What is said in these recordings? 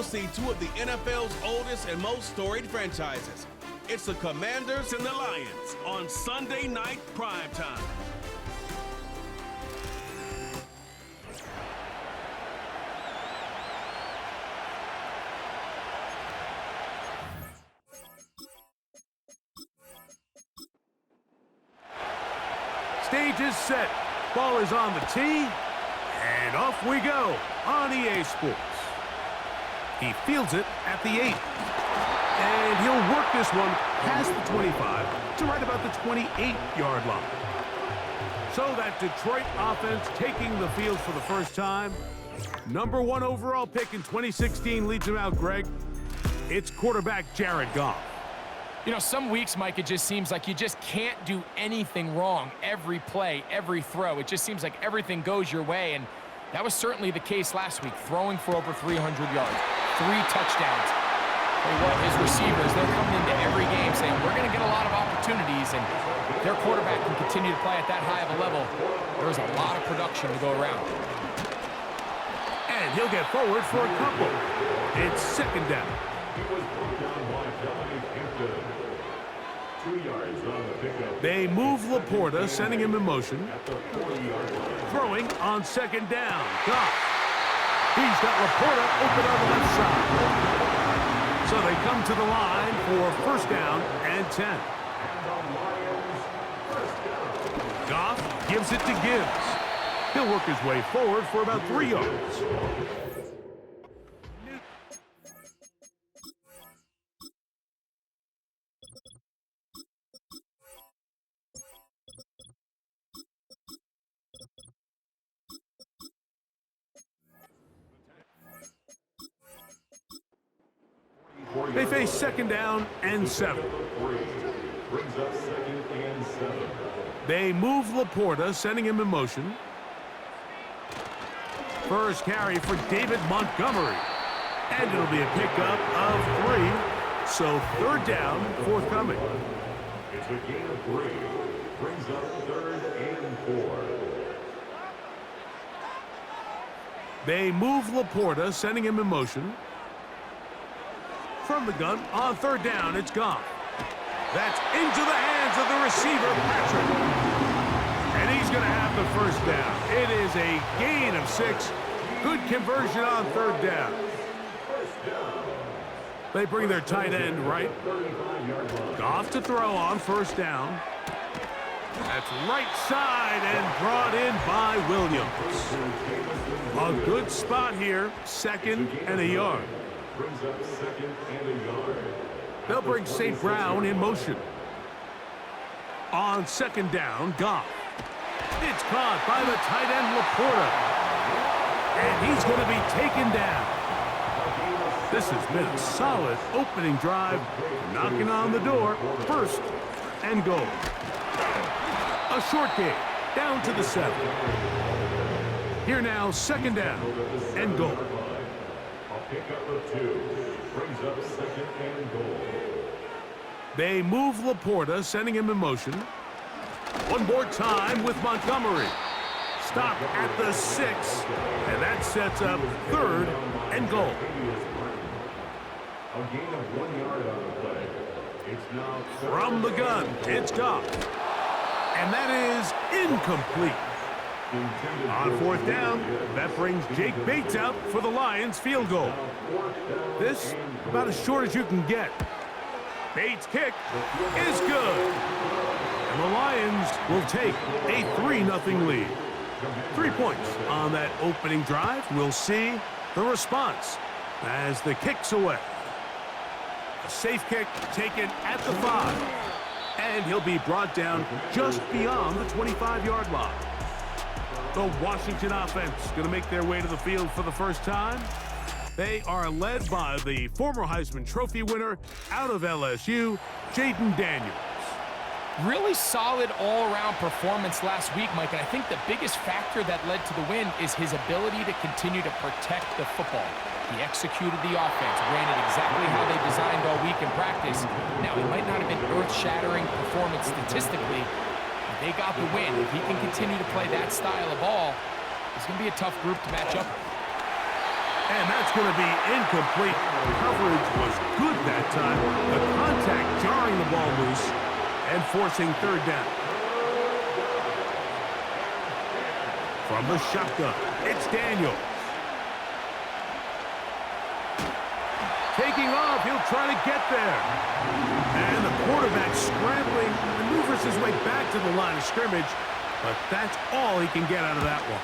will see two of the NFL's oldest and most storied franchises. It's the Commanders and the Lions on Sunday night primetime. Stage is set. Ball is on the tee. And off we go on EA Sports. He fields it at the 8. And he'll work this one past the 25 to right about the 28-yard line. So that Detroit offense taking the field for the first time. Number 1 overall pick in 2016 leads him out, Greg. It's quarterback Jared Goff. You know, some weeks, Mike, it just seems like you just can't do anything wrong. Every play, every throw, it just seems like everything goes your way, and that was certainly the case last week, throwing for over 300 yards, 3 touchdowns. Tell you what, his receivers, they're coming into every game saying, we're going to get a lot of opportunities, and if their quarterback can continue to play at that high of a level, there's a lot of production to go around. And he'll get forward for a couple. It's second down. They move Laporta, sending him in motion. Throwing on second down. Goff. He's got Laporta open on the left side. So they come to the line for first down and 10. Goff gives it to Gibbs. He'll work his way forward for about 3 yards. They face second down and 7. They move Laporta, sending him in motion. First carry for David Montgomery. And it'll be a pickup of 3. So third down, forthcoming. It's a gain of 3. Brings up 3rd and 4. They move Laporta, sending him in motion. From the gun, on third down, it's Goff. That's into the hands of the receiver, Patrick. And he's going to have the first down. It is a gain of 6. Good conversion on third down. They bring their tight end right. Goff to throw on first down. That's right side and brought in by Williams. A good spot here, 2nd and a yard. Brings up 2nd and a yard. They'll bring St. Brown in motion. On second down, Goff. It's caught by the tight end, Laporta. And he's going to be taken down. This has been a solid opening drive. Knocking on the door, 1st and goal. A short game, down to the 7. Here now, 2nd down and goal. Pickup of 2. Brings up 2nd and goal. They move Laporta, sending him in motion. One more time with Montgomery. Stop at the 6. And that sets up 3rd and goal. A gain of 1 yard on the play. It's now From the gun, it's Goff. And that is incomplete. On fourth down, that brings Jake Bates out for the Lions field goal. This about as short as you can get. Bates' kick is good. And the Lions will take a 3-0 lead. 3 points on that opening drive. We'll see the response as the kick's away. A safe kick taken at the 5. And he'll be brought down just beyond the 25-yard line. The Washington offense going to make their way to the field for the first time. They are led by the former Heisman Trophy winner out of LSU, Jaden Daniels. Really solid all-around performance last week, Mike, and I think the biggest factor that led to the win is his ability to continue to protect the football. He executed the offense, ran it exactly how they designed all week in practice. Now, it might not have been earth-shattering performance statistically, but they got the win. If he can continue to play that style of ball, it's going to be a tough group to match up with. And that's going to be incomplete. Coverage was good that time. The contact jarring the ball loose and forcing third down. From the shotgun, it's Daniels. Taking off, he'll try to get there. And the quarterback scrambling, maneuvers his way back to the line of scrimmage, but that's all he can get out of that one.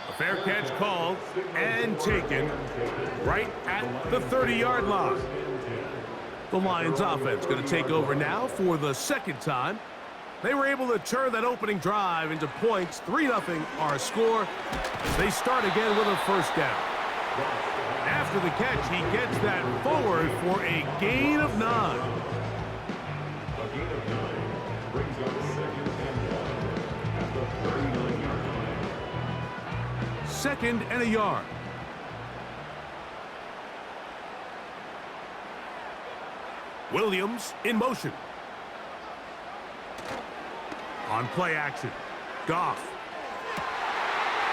A fair catch called and taken right at the 30-yard line. The Lions offense going to take over now for the second time. They were able to turn that opening drive into points. 3-0 our score as they start again with a first down. After the catch, he gets that forward for a gain of 9. A gain of 9 brings up second and 1 at the 39-yard line. Second and a yard. Williams in motion. On play action, Goff.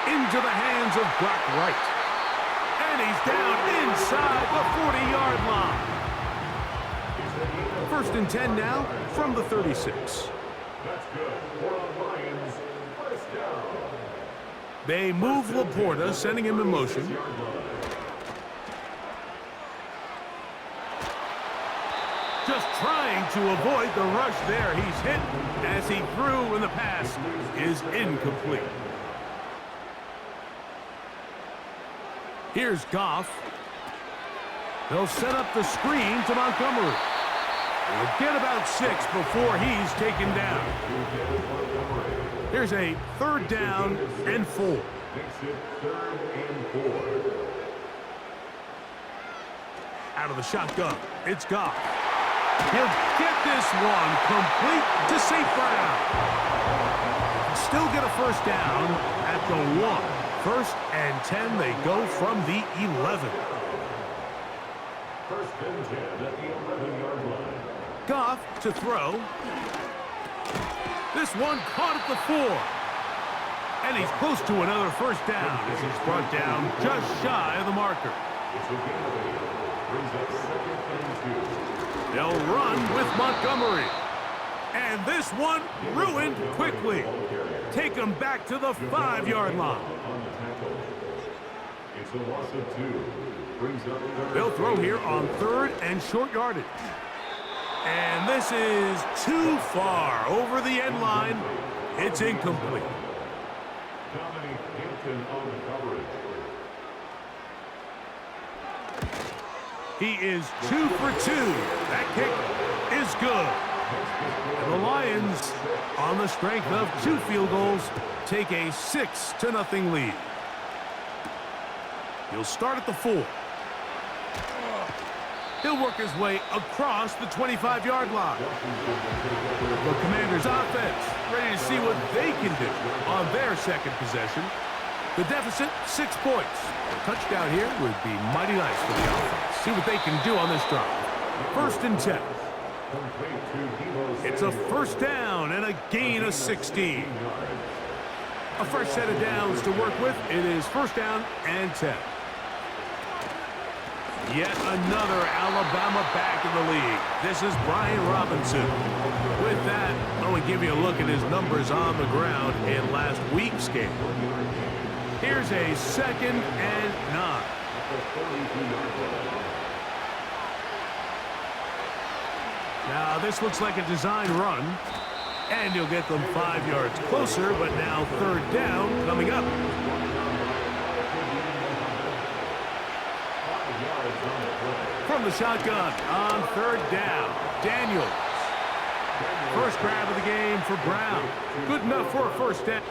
Into the hands of Brock Wright. And he's down inside the 40-yard line. First and 10 now from the 36. That's good for the Lions. First down. They move Laporta, sending him in motion. Just trying to avoid the rush there. He's hit as he threw, and the pass is incomplete. Here's Goff. They'll set up the screen to Montgomery. He'll get about 6 before he's taken down. Here's a third down and 4. Makes it 3rd and 4. Out of the shotgun, it's Goff. He'll get this one complete to St. Brown. Still get a first down at the 1. First and 10, they go from the 11. First and 10 at the 11-yard line. Goff to throw. This one caught at the 4. And he's close to another first down as he's brought down just shy of the marker. It's a gain of 8. Brings up second and 2. They'll run with Montgomery. And this one ruined quickly. Take him back to the 5-yard line. It's a loss of 2. Brings up They'll throw here on 3rd and short yardage. And this is too far over the end line. It's incomplete. Dominic Hampton on the coverage. He is 2 for 2. That kick is good. And the Lions, on the strength of 2 field goals, take a 6-0 lead. He'll start at the 4. He'll work his way across the 25-yard line. The Commanders' offense ready to see what they can do on their second possession. The deficit, 6 points. A touchdown here would be mighty nice for the offense. See what they can do on this drive. First and 10. It's a first down and a gain of 16. A fresh set of downs to work with. It is first down and 10. Yet another Alabama back in the league. This is Brian Robinson. With that, I want to give you a look at his numbers on the ground in last week's game. Here's a 2nd and 9. Now this looks like a design run. And you'll get them 5 yards closer, but now 3rd down coming up. From the shotgun on 3rd down, Daniels. First grab of the game for Brown. Good enough for a first down.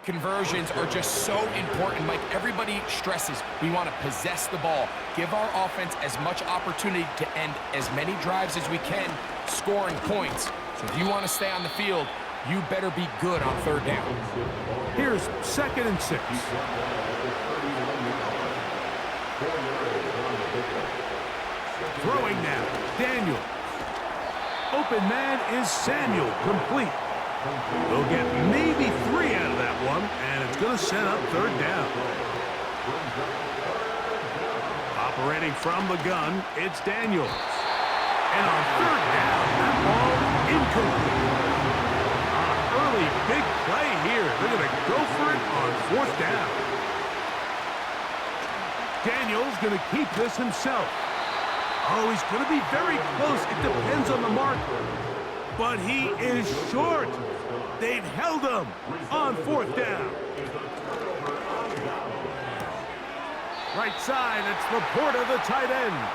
Conversions are just so important. Mike, everybody stresses we want to possess the ball, give our offense as much opportunity to end as many drives as we can, scoring points. So if you want to stay on the field, You better be good on third down. Here's 2nd and 6. Throwing now, Daniel. Open man is Samuel, complete. They'll get maybe 3 out of that one, and it's going to set up third down. Operating from the gun, it's Daniels. And on third down, that ball incomplete. Early big play here. They're going to go for it on 4th down. Daniels going to keep this himself. Oh, he's going to be very close. It depends on the marker. But he is short. They've held him on 4th down. Right side, it's Laporta, the tight end.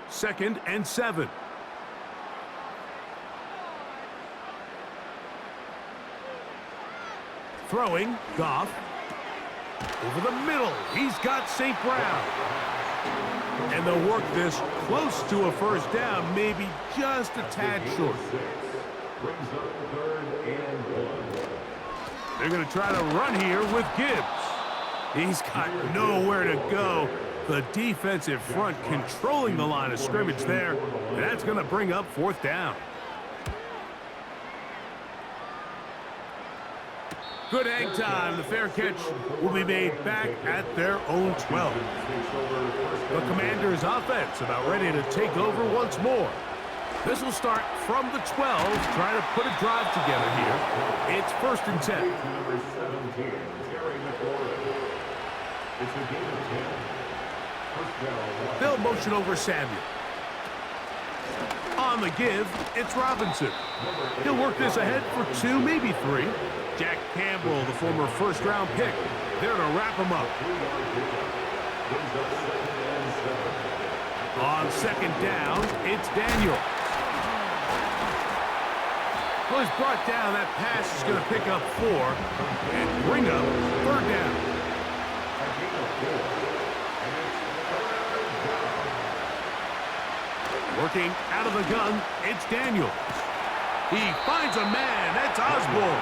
Second and 7. Throwing, Goff. Over the middle, he's got St. Brown. And they'll work this close to a first down, maybe just a tad short. They're going to try to run here with Gibbs. He's got nowhere to go. The defensive front controlling the line of scrimmage there. And that's going to bring up 4th down. Good hang time. The fair catch will be made back at their own 12. The Commanders' offense about ready to take over once more. This will start from the 12, trying to put a drive together here. It's 1st and 10. They'll motion over Samuel. On the give, it's Robinson. He'll work this ahead for 2, maybe 3. Jack Campbell, the former first-round pick, there to wrap him up. On 2nd down, it's Daniel. Well, he's brought down. That pass is going to pick up 4 and bring up 3rd down. Working out of the gun, it's Daniels. He finds a man. That's Osborne.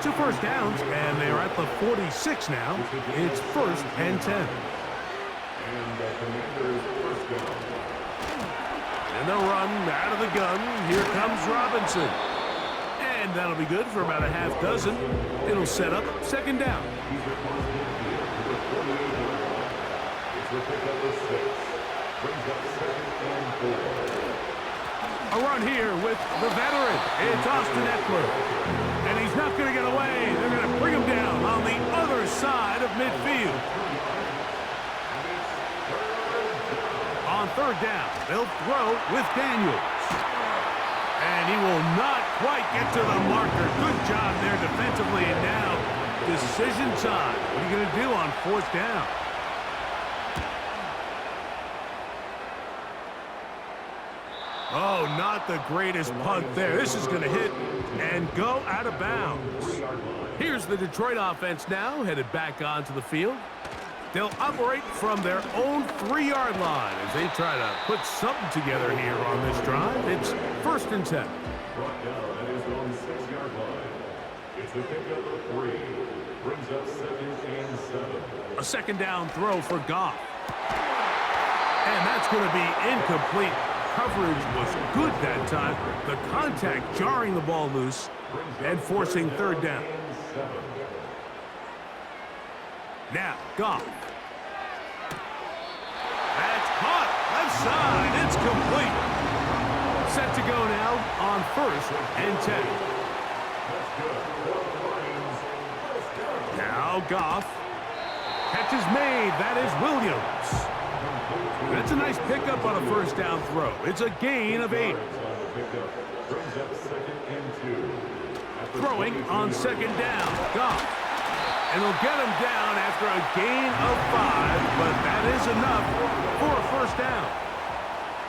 2 first downs, and they're at the 46 now. It's 1st and 10. And they'll run out of the gun. Here comes Robinson. And that'll be good for about a half dozen. It'll set up 2nd down. A run here with the veteran. It's Austin Eckler. And he's not going to get away. They're going to bring him down on the other side of midfield. On 3rd down, they'll throw with Daniels. And he will not quite get to the marker. Good job there defensively. And now, decision time. What are you going to do on 4th down? Oh, not the greatest punt there. This is going to hit and go out of bounds. Here's the Detroit offense now, headed back onto the field. They'll operate from their own 3-yard line as they try to put something together here on this drive. It's 1st and 10. Brought down, that is on the 6-yard line. It's the pickup of 3. Brings up 2nd and 7. A 2nd down throw for Goff. And that's going to be incomplete. Coverage was good that time. The contact jarring the ball loose and forcing 3rd down. Now, Goff. That's caught. Left side. It's complete. Set to go now on 1st and 10. Now, Goff. Catch is made. That is Williams. That's a nice pickup on a 1st down throw. It's a gain of 8. Throwing on 2nd down. Goff. And they'll get him down after a gain of 5, but that is enough for a 1st down.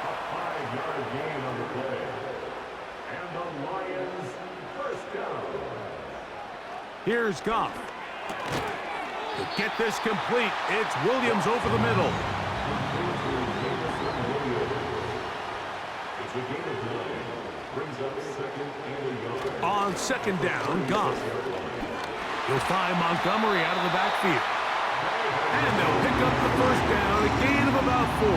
A 5-yard gain on the play. And the Lions 1st down. Here's Goff. To get this complete, it's Williams over the middle. The gain of 9 brings up second and a yard. On second down, Goff. He'll find Montgomery out of the backfield. And they'll pick up the first down, a gain of about 4.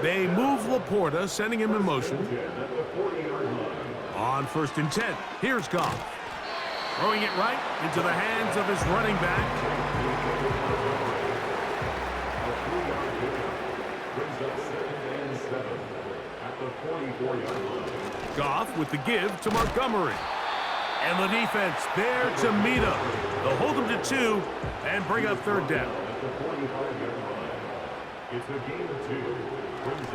They move Laporta, sending him in motion. On first and 10, here's Goff. Throwing it right into the hands of his running back. Goff with the give to Montgomery. And the defense there to meet him. They'll hold him to 2 and bring up third down. It's a gain of 2.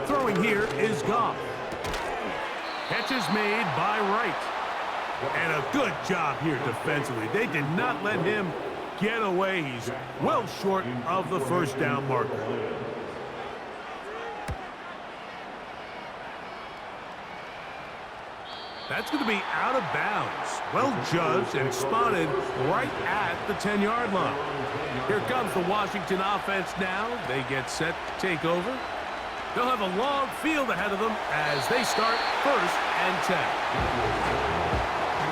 Throwing here is Goff. Catch is made by Wright. And a good job here defensively. They did not let him get away. He's well short of the first down marker. That's going to be out of bounds. Well judged and spotted right at the 10-yard line. Here comes the Washington offense now. They get set to take over. They'll have a long field ahead of them as they start first and 10.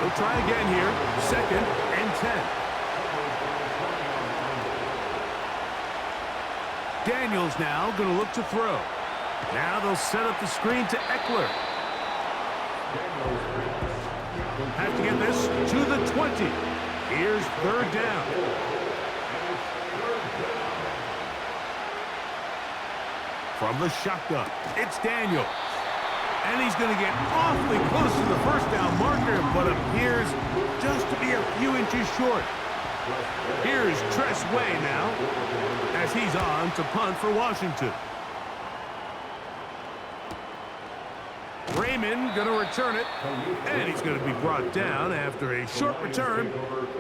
They'll try again here, second and 10. Daniels now going to look to throw. Now they'll set up the screen to Eckler. Have to get this to the 20. Here's third down. From the shotgun, it's Daniels. And he's going to get awfully close to the first down marker, but appears just to be a few inches short. Here's Tress Way now, as he's on to punt for Washington. Raymond going to return it, and he's going to be brought down after a short return,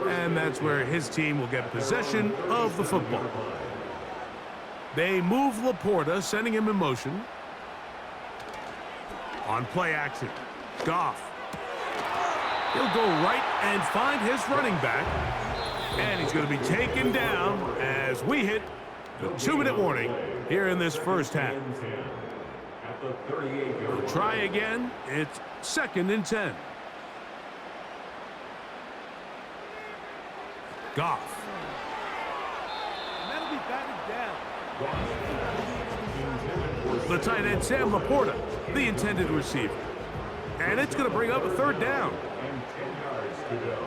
and that's where his team will get possession of the football. They move Laporta, sending him in motion. On play action, Goff. He'll go right and find his running back, and he's going to be taken down as we hit the 2-minute warning here in this first half. We'll try again. It's second and 10. Goff. And that'll be batted down. The tight end, Sam Laporta, the intended receiver. And it's going to bring up a third down. And 10 yards to go.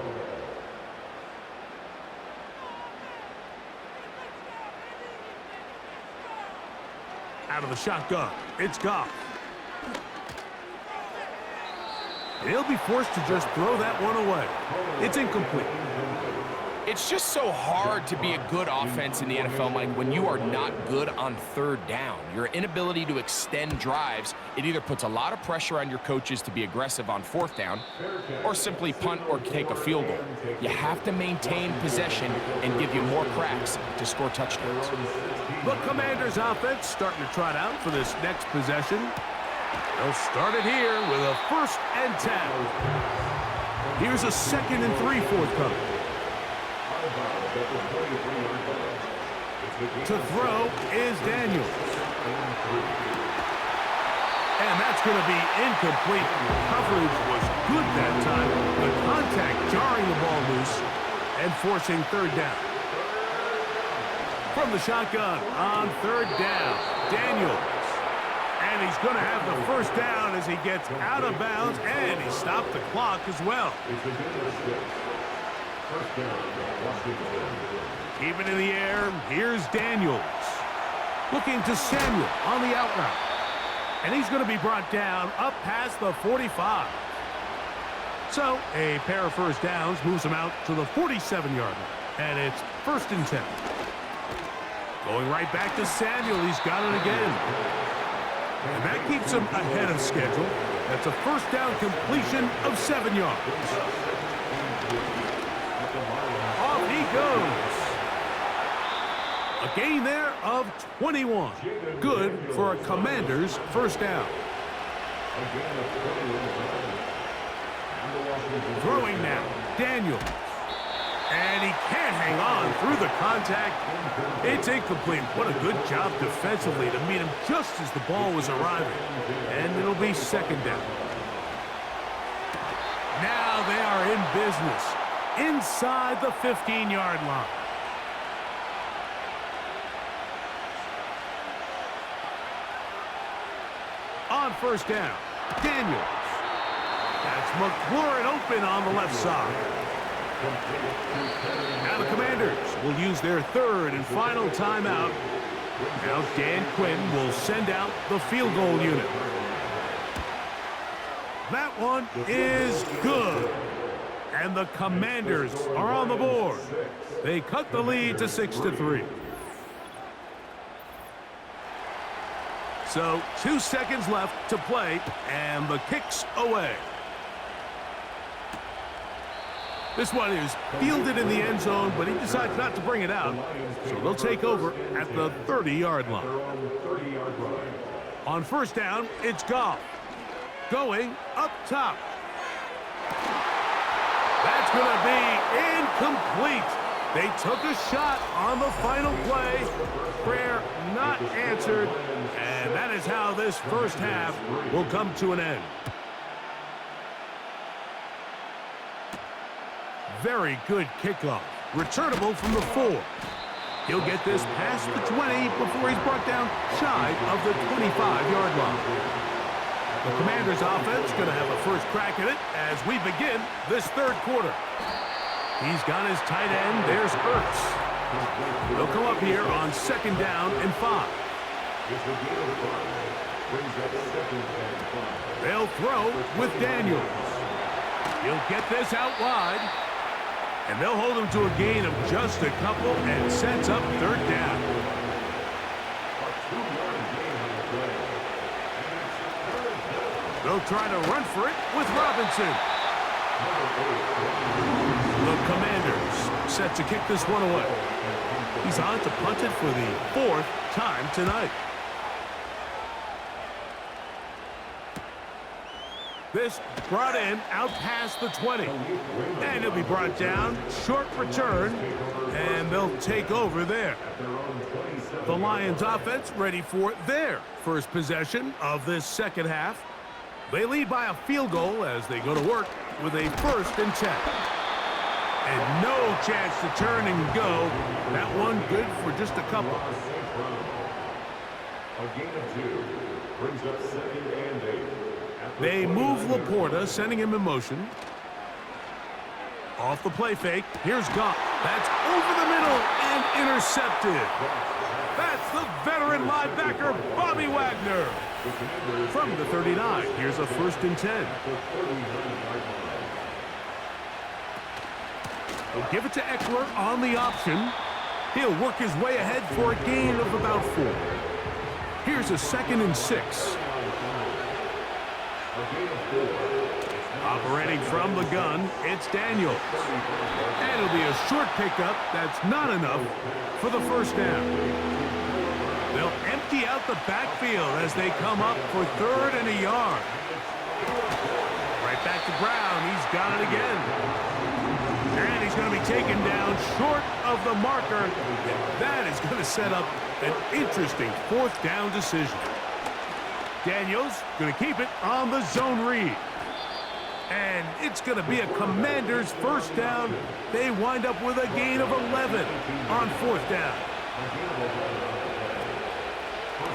Out of the shotgun, it's Goff. He'll be forced to just throw that one away. It's incomplete. It's just so hard to be a good offense in the NFL, Mike, when you are not good on third down. Your inability to extend drives, it either puts a lot of pressure on your coaches to be aggressive on fourth down or simply punt or take a field goal. You have to maintain possession and give you more cracks to score touchdowns. The Commanders' offense starting to trot out for this next possession. They'll start it here with a first and 10. Here's a second and 3 forthcoming. To throw is Daniels. And that's going to be incomplete. Coverage was good that time. The contact jarring the ball loose and forcing third down. From the shotgun on third down, Daniels. And he's going to have the first down as he gets out of bounds, and he stopped the clock as well. Keep it in the air. Here's Daniels. Looking to Samuel on the out route. And he's going to be brought down up past the 45. So a pair of first downs moves him out to the 47-yard line. And it's first and 10. Going right back to Samuel. He's got it again. And that keeps him ahead of schedule. That's a first down completion of 7 yards. Off he goes. A gain there of 21. Good for a Commander's first down. Throwing now, Daniels. And he can't hang on through the contact. It's incomplete. What a good job defensively to meet him just as the ball was arriving. And it'll be second down. Now they are in business inside the 15-yard line. On first down, Daniels. That's McLaurin open on the left side. Now the Commanders will use their third and final timeout. Now Dan Quinn will send out the field goal unit. That one is good. And the Commanders are on the board. They cut the lead to 6-3. So 2 seconds left to play, and the kick's away. This one is fielded in the end zone, but he decides not to bring it out. So they'll take over at the 30-yard line. On first down, it's Goff. Going up top. That's going to be incomplete. They took a shot on the final play. Prayer not answered. And that is how this first half will come to an end. Very good kickoff. Returnable from the 4. He'll get this past the 20 before he's brought down shy of the 25-yard line. The Commanders' offense going to have a first crack at it as we begin this third quarter. He's got his tight end. There's Ertz. They'll come up here on second down and 5. They'll throw with Daniels. He'll get this out wide. And they'll hold him to a gain of just a couple and sets up third down. They'll try to run for it with Robinson. The Commanders set to kick this one away. He's on to punt it for the 4th time tonight. This brought in out past the 20. And he'll be brought down. Short return. And they'll take over there. The Lions offense ready for their first possession of this second half. They lead by a field goal as they go to work with a 1st and 10. And no chance to turn and go. That one good for just a couple. A gain of 2 brings up 2nd and 8. They move Laporta, sending him in motion. Off the play fake. Here's Goff. That's over the middle and intercepted. That's the veteran linebacker, Bobby Wagner. From the 39, here's a 1st and 10. They'll give it to Eckler on the option. He'll work his way ahead for a gain of about 4. Here's a 2nd and 6. Operating from the gun, it's Daniels. And it'll be a short pickup that's not enough for the first down. They'll empty out the backfield as they come up for 3rd and a yard. Right back to Brown. He's got it again. And he's going to be taken down short of the marker. And that is going to set up an interesting 4th down decision. Daniels going to keep it on the zone read. And it's going to be a Commanders first down. They wind up with a gain of 11 on 4th down.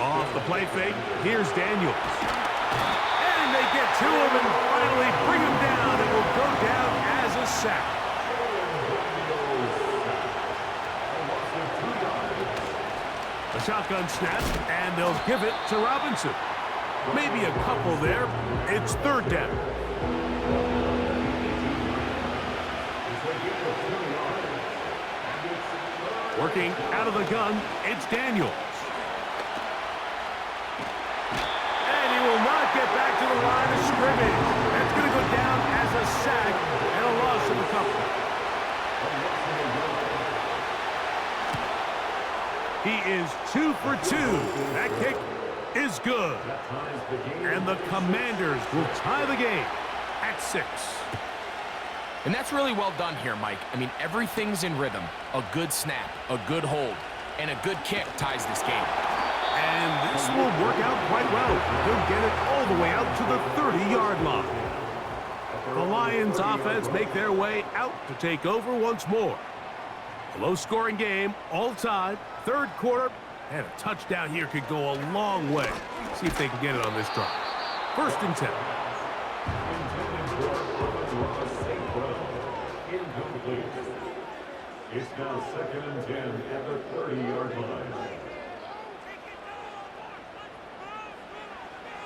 Off the play fake, here's Daniels. And they get to him and finally bring him down. It will go down as a sack. A shotgun snap, and they'll give it to Robinson. Maybe a couple there. It's 3rd down. Working out of the gun, it's Daniels. And he will not get back to the line of scrimmage. That's going to go down as a sack and a loss of a couple. He is 2 for 2. That kick is good. And the Commanders will tie the game at 6. And that's really well done here, Mike. I mean, everything's in rhythm. A good snap, a good hold, and a good kick ties this game. And this will work out quite well. They'll get it all the way out to the 30-yard line. The Lions offense make their way out to take over once more. A low-scoring game, all tied, third quarter, and a touchdown here could go a long way. See if they can get it on this drive. 1st and 10. Incomplete. It's now 2nd and 10 at the 30-yard line.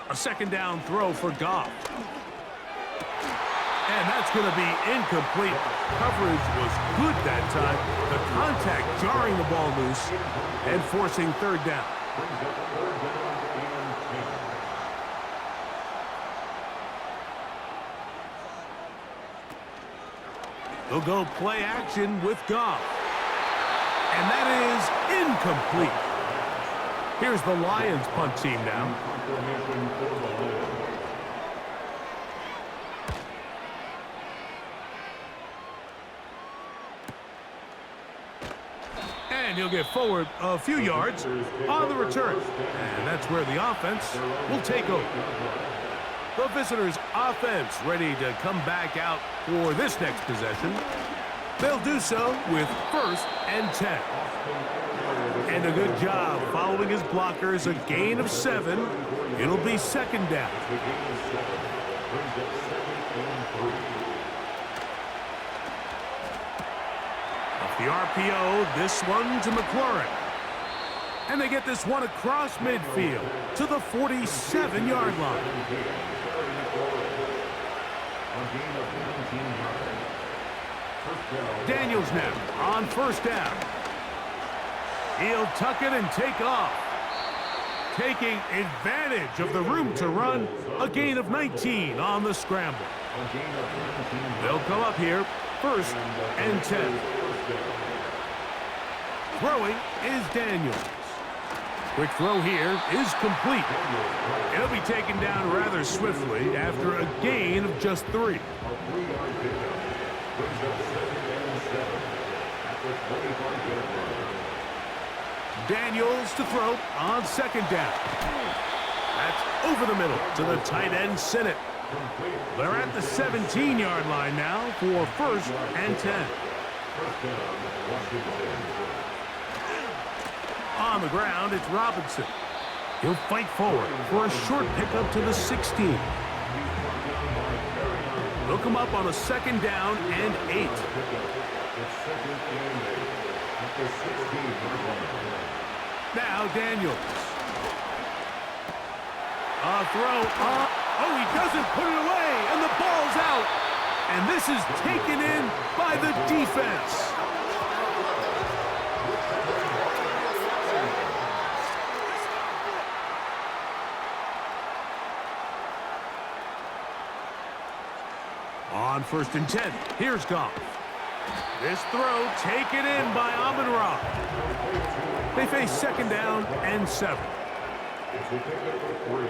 A second down throw for Goff. And that's going to be incomplete. Coverage was good that time. The contact jarring the ball loose and forcing 3rd down. They'll go play action with Goff. And that is incomplete. Here's the Lions punt team now. And he'll get forward a few yards on the return. And that's where the offense will take over. The visitors' offense ready to come back out for this next possession. They'll do so with 1st and 10. And a good job following his blockers, a gain of 7. It'll be 2nd down. Off the RPO, this one to McLaurin. And they get this one across midfield to the 47-yard line. Daniels now on 1st down. He'll tuck it and take off. Taking advantage of the room to run, a gain of 19 on the scramble. They'll come up here, 1st and 10. Throwing is Daniels. Quick throw here is complete. It'll be taken down rather swiftly after a gain of just 3. Daniels to throw on 2nd down. That's over the middle to the tight end, Sinnott. They're at the 17-yard line now for 1st and 10. On the ground, it's Robinson. He'll fight forward for a short pickup to the 16. They'll come up on a 2nd down and 8. Now Daniels. A throw. Oh, he doesn't put it away, and the ball's out. And this is taken in by the defense. On 1st and 10, here's Goff. This throw taken in by Amon-Ra. They face 2nd down and 7. It's a pickup of 3.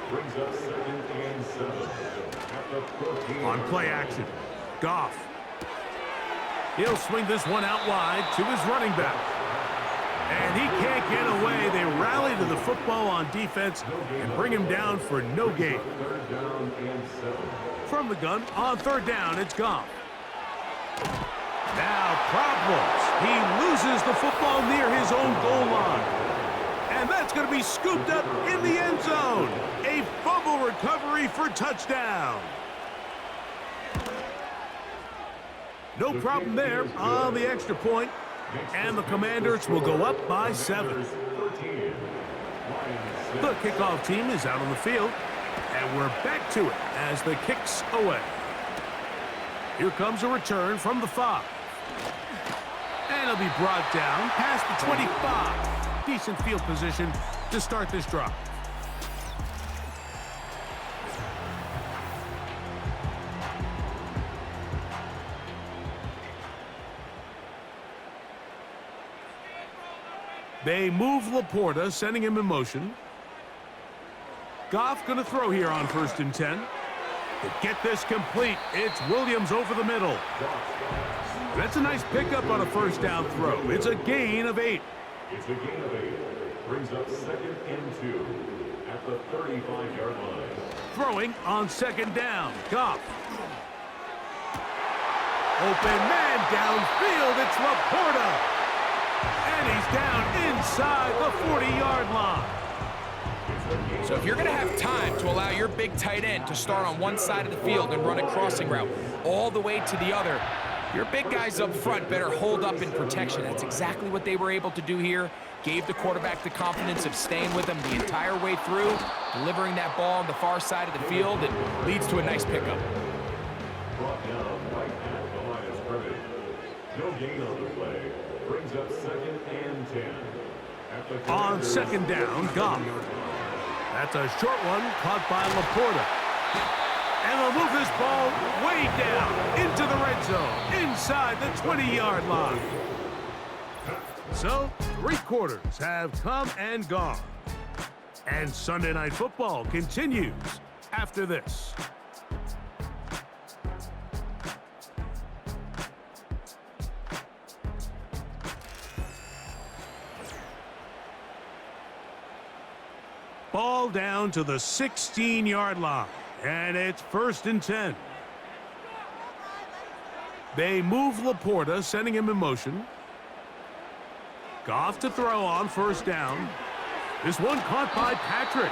Brings up 2nd and 7. At the 14. On play action, Goff. He'll swing this one out wide to his running back. And he can't get away. They rally to the football on defense and bring him down for no gain. 3rd down and 7. From the gun, on 3rd down, it's Goff. Now problems. He loses the football near his own goal line. And that's going to be scooped up in the end zone. A fumble recovery for touchdown. No problem there on the extra point. And the Commanders will go up by 7. The kickoff team is out on the field. And we're back to it as the kick's away. Here comes a return from the 5. And it'll be brought down past the 25. Decent field position to start this drive. They move Laporta, sending him in motion. Goff going to throw here on 1st and 10. To get this complete, it's Williams over the middle. That's a nice pickup on a first down throw. It's a gain of 8. It's a gain of 8. Brings up 2nd and 2 at the 35-yard line. Throwing on 2nd down. Goff. Open man downfield. It's Laporta. And he's down inside the 40-yard line. So if you're going to have time to allow your big tight end to start on one side of the field and run a crossing route all the way to the other, your big guys up front better hold up in protection. That's exactly what they were able to do here. Gave the quarterback the confidence of staying with him the entire way through, delivering that ball on the far side of the field, and leads to a nice pickup. Brought down right at the line of scrimmage. No gain on the play. Brings up 2nd and 10. At the On 2nd down, Goff. That's a short one caught by Laporta. And they'll move this ball way down into the red zone, inside the 20-yard line. So, 3 quarters have come and gone. And Sunday Night Football continues after this. Ball down to the 16-yard line, and it's 1st and 10. They move Laporta, sending him in motion. Goff to throw on 1st down. This one caught by Patrick.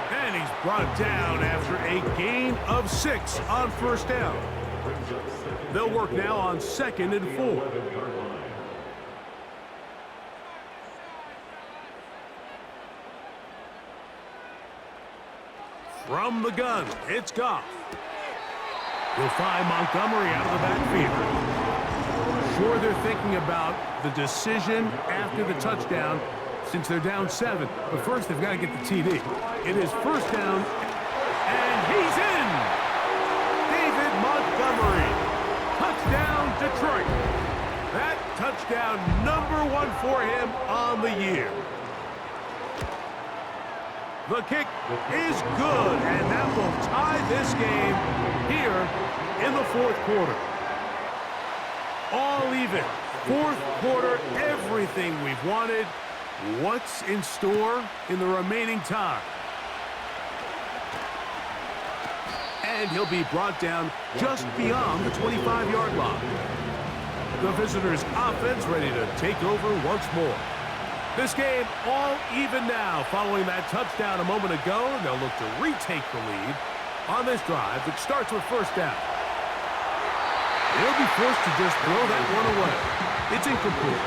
And he's brought down after a gain of 6 on 1st down. They'll work now on 2nd and 4. From the gun, it's Goff. He'll find Montgomery out of the backfield. Sure, they're thinking about the decision after the touchdown since they're down 7. But first, they've got to get the TD. It is 1st down, and he's in! David Montgomery. Touchdown, Detroit. That touchdown number 1 for him on the year. The kick is good, and that will tie this game here in the 4th quarter. All even. 4th quarter, everything we've wanted. What's in store in the remaining time? And he'll be brought down just beyond the 25-yard line. The visitors' offense ready to take over once more. This game all even now following that touchdown a moment ago, and they'll look to retake the lead on this drive that starts with 1st down. They'll be forced to just throw that one away. It's incomplete.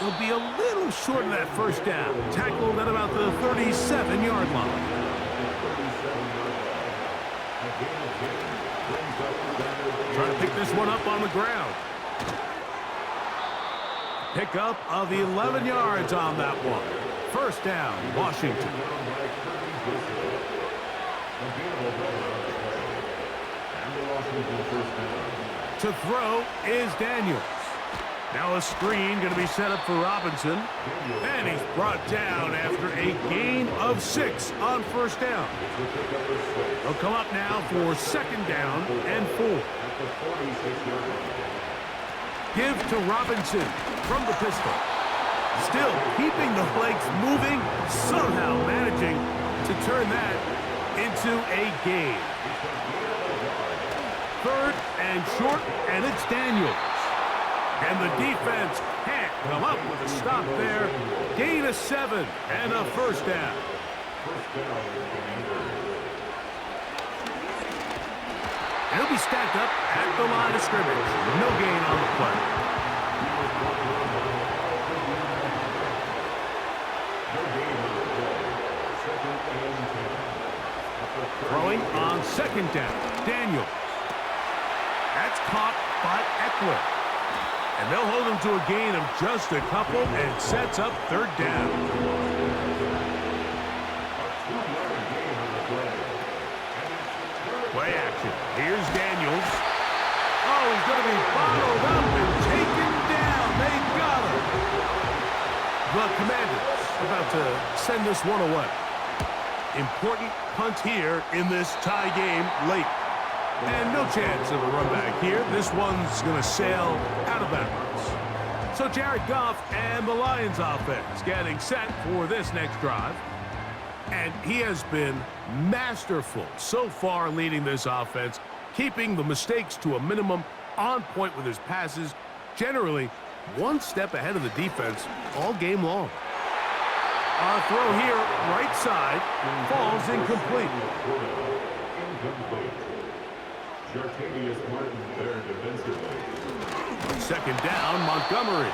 He'll be a little short of that 1st down. Tackled at about the 37-yard line. Trying to pick this one up on the ground. Pickup of 11 yards on that one. 1st down, Washington. To throw is Daniels. Now a screen going to be set up for Robinson. And he's brought down after a gain of 6 on 1st down. They'll come up now for 2nd down and 4. Give to Robinson from the pistol. Still keeping the legs moving, somehow managing to turn that into a gain. 3rd and short, and it's Daniels. And the defense can't come up with a stop there. Gain of 7 and a 1st down. He'll be stacked up at the line of scrimmage. No gain on the play. Throwing on 2nd down. Daniels. That's caught by Eckler. And they'll hold him to a gain of just a couple and sets up 3rd down. Play action. Here's Daniels. Oh, he's going to be followed up and taken down. They got The Commanders about to send this one away. Important punt here in this tie game late. And no chance of a run back here. This one's going to sail out of bounds. So Jared Goff and the Lions offense getting set for this next drive. And he has been masterful so far leading this offense, keeping the mistakes to a minimum, on point with his passes, generally one step ahead of the defense all game long. Our throw here, right side, falls incomplete. Second down, Montgomery.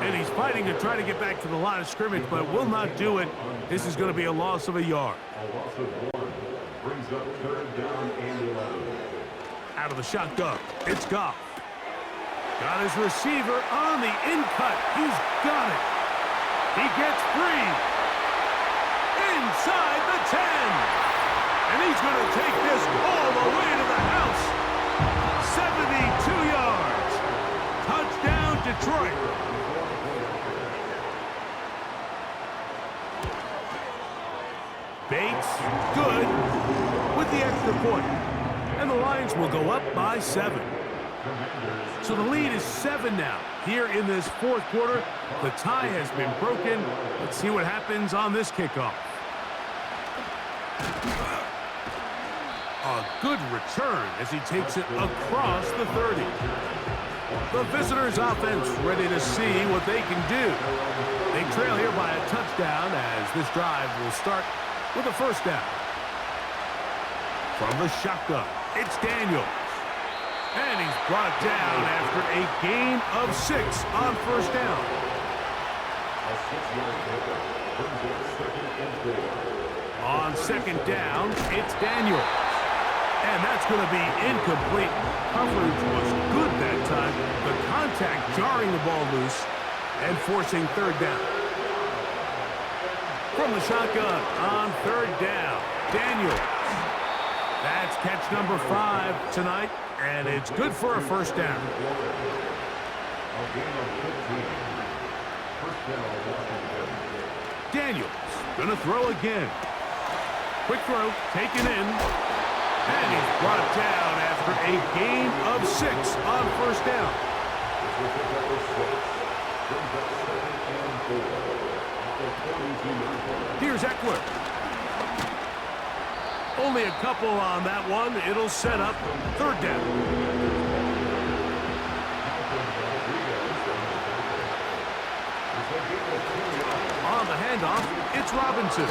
And he's fighting to try to get back to the line of scrimmage, but will not do it. This is going to be a loss of a yard. A loss of 1 brings up 3rd down and 11. Out of the shotgun, it's Goff. Got his receiver on the in-cut. He's got it. He gets free. Inside the 10. And he's going to take this all the way to the house. 72 yards. Touchdown, Detroit. Bates, good, with the extra point. And the Lions will go up by 7. So the lead is 7 now. Here in this fourth quarter, the tie has been broken. Let's see what happens on this kickoff. A good return as he takes it across the 30. The visitors' offense ready to see what they can do. They trail here by a touchdown as this drive will start with a first down. From the shotgun, it's Daniels. And he's brought down after a gain of 6 on first down. A 6-yard pickup brings up 2nd and 4. On second down, it's Daniels. And that's going to be incomplete. Coverage was good that time. The contact jarring the ball loose and forcing 3rd down. From the shotgun on 3rd down, Daniels. That's catch number 5 tonight, and it's good for a first down. Daniels going to throw again. Quick throw, taken in, and he's brought down after a gain of 6 on first down. Here's Eckler. Only a couple on that one. It'll set up 3rd down. On the handoff, it's Robinson.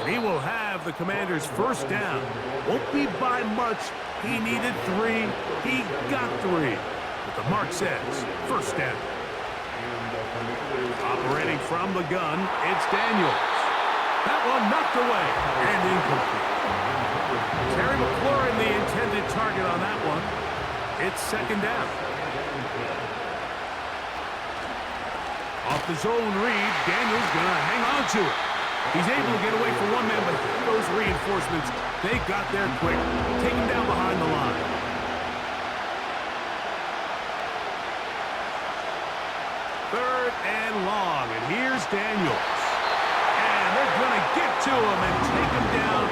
And he will have the Commanders' first down. Won't be by much. He needed 3. He got 3. But the mark says first down. Operating from the gun, it's Daniels. That one knocked away and incomplete. Terry McLaurin, the intended target on that one. It's 2nd down. Off the zone read, Daniels gonna hang on to it. He's able to get away from one man, but those reinforcements, they got there quick. Take him down behind the line. Third and long, and here's Daniels. And they're going to get to him and take him down,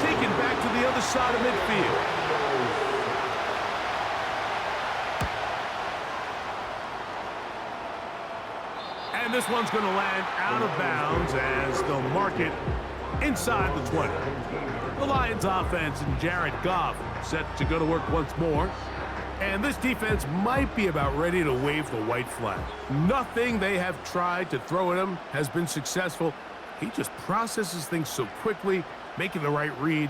take him back to the other side of midfield. And this one's going to land out of bounds as they'll mark it inside the 20. The Lions offense and Jared Goff set to go to work once more. And this defense might be about ready to wave the white flag. Nothing they have tried to throw at him has been successful. He just processes things so quickly, making the right read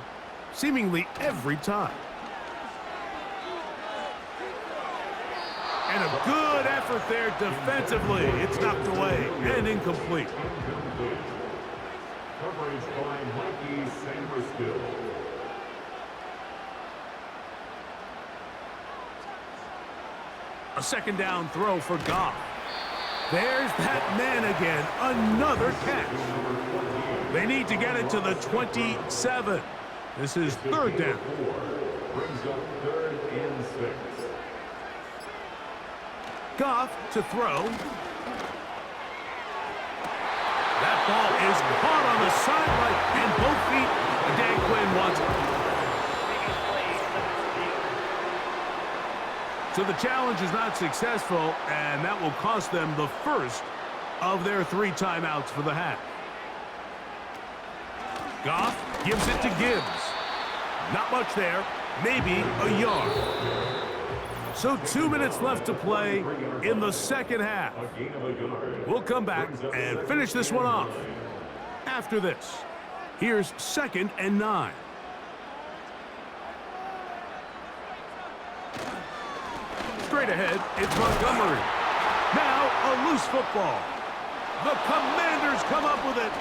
seemingly every time. And a good effort there defensively. It's knocked away and incomplete. Coverage by Mikey Sanderskill. A 2nd down throw for Goff. There's that man again. Another catch. They need to get it to the 27. This is 3rd down. Brings up 3rd and 6. Goff to throw. That ball is caught on the sideline, and both feet. Dan Quinn wants it. So the challenge is not successful, and that will cost them the first of their 3 timeouts for the half. Goff gives it to Gibbs. Not much there, maybe a yard. So 2 minutes left to play in the second half. We'll come back and finish this one off after this. Here's 2nd and 9. Straight ahead, it's Montgomery. Now a loose football. The Commanders come up with it.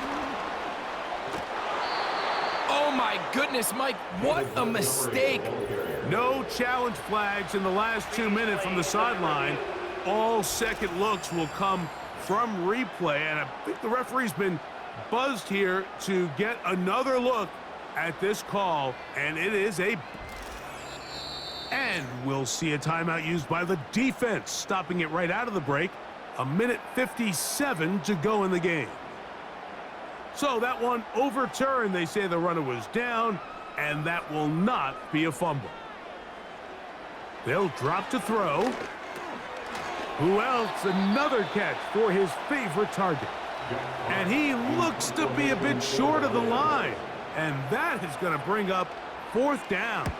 Oh my goodness, Mike, what a mistake. No challenge flags in the last 2 minutes from the sideline. All second looks will come from replay, and I think the referee's been buzzed here to get another look at this call, and it is a... And we'll see a timeout used by the defense, stopping it right out of the break. 1:57 to go in the game. So that one overturned. They say the runner was down, and that will not be a fumble. They'll drop to throw. Who else? Another catch for his favorite target. And he looks to be a bit short of the line. And that is going to bring up 4th down.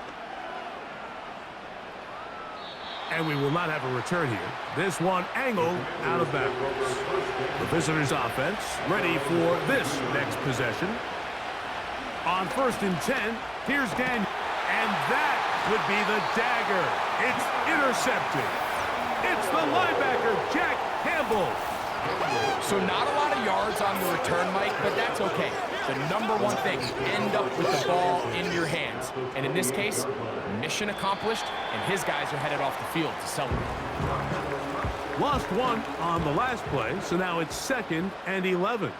And we will not have a return here. This one angled out of bounds. The visitors' offense ready for this next possession. On 1st and 10, here's Daniel. And that would be the dagger. It's intercepted. It's the linebacker, Jack Campbell. So not a lot of yards on the return, Mike, but that's okay. The number one thing, end up with the ball in your hands. And in this case, mission accomplished, and his guys are headed off the field to celebrate. Lost one on the last play, so now it's 2nd and 11.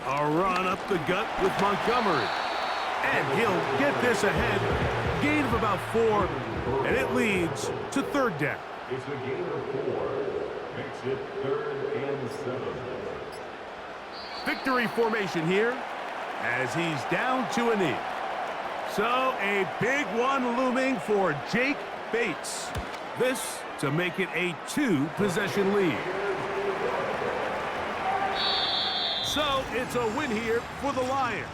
A run up the gut with Montgomery. And he'll get this ahead. Gain of about 4, and it leads to 3rd down. It's a gain of 4. Makes it 3rd and 7. Victory formation here as he's down to a knee. So a big one looming for Jake Bates. This to make it a 2-possession lead. So it's a win here for the Lions.